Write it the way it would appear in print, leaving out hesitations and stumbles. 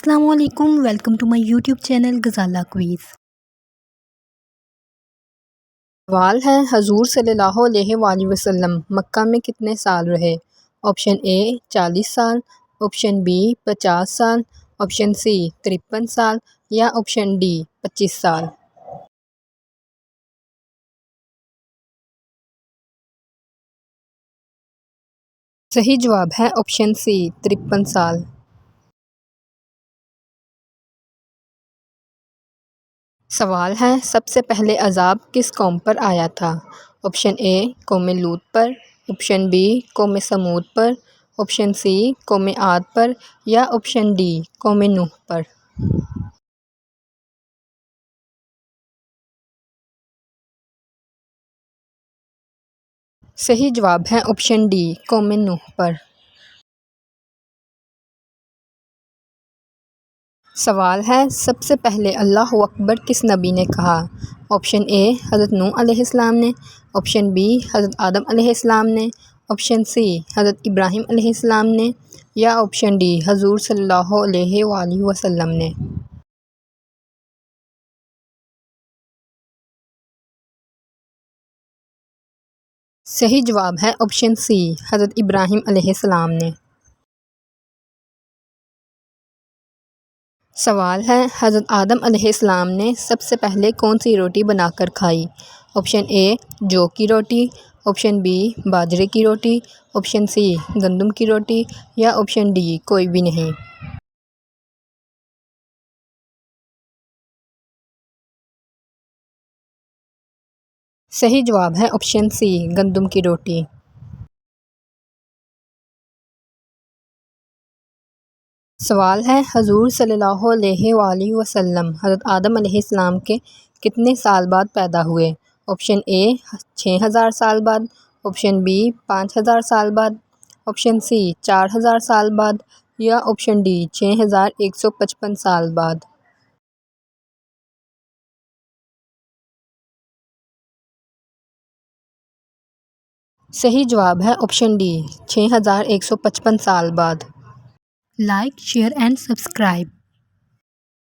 السلام علیکم، welcome to my YouTube channel Ghazala quiz. سوال ہے، حضور صلی اللہ علیہ وآلہ وسلم مکہ میں کتنے سال رہے؟ آپشن اے 40 سال، آپشن بی 50 سال، آپشن سی 53 سال یا آپشن ڈی 25 سال۔ صحیح جواب ہے آپشن سی 53 سال۔ سوال ہے، سب سے پہلے عذاب کس قوم پر آیا تھا؟ آپشن اے قوم لوط پر، آپشن بی قوم سمود پر، آپشن سی قوم عاد پر یا آپشن ڈی قوم نوح پر۔ صحیح جواب ہے آپشن ڈی قوم نوح پر۔ سوال ہے، سب سے پہلے اللہ اکبر کس نبی نے کہا؟ آپشن اے حضرت نوح علیہ السلام نے، آپشن بی حضرت آدم علیہ السلام نے، آپشن سی حضرت ابراہیم علیہ السلام نے یا آپشن ڈی حضور صلی اللہ علیہ وآلہ وسلم نے۔ صحیح جواب ہے آپشن سی حضرت ابراہیم علیہ السلام نے۔ سوال ہے، حضرت آدم علیہ السلام نے سب سے پہلے کون سی روٹی بنا کر کھائی؟ آپشن اے جو کی روٹی، آپشن بی باجرے کی روٹی، آپشن سی گندم کی روٹی یا آپشن ڈی کوئی بھی نہیں۔ صحیح جواب ہے آپشن سی گندم کی روٹی۔ سوال ہے، حضور صلی اللہ علیہ وآلہ وسلم حضرت آدم علیہ السلام کے کتنے سال بعد پیدا ہوئے؟ آپشن اے 6000 سال بعد، آپشن بی 5000 سال بعد، آپشن سی 4000 سال بعد یا آپشن ڈی 6155 سال بعد۔ صحیح جواب ہے آپشن ڈی 6155 سال بعد۔ Like, share and subscribe.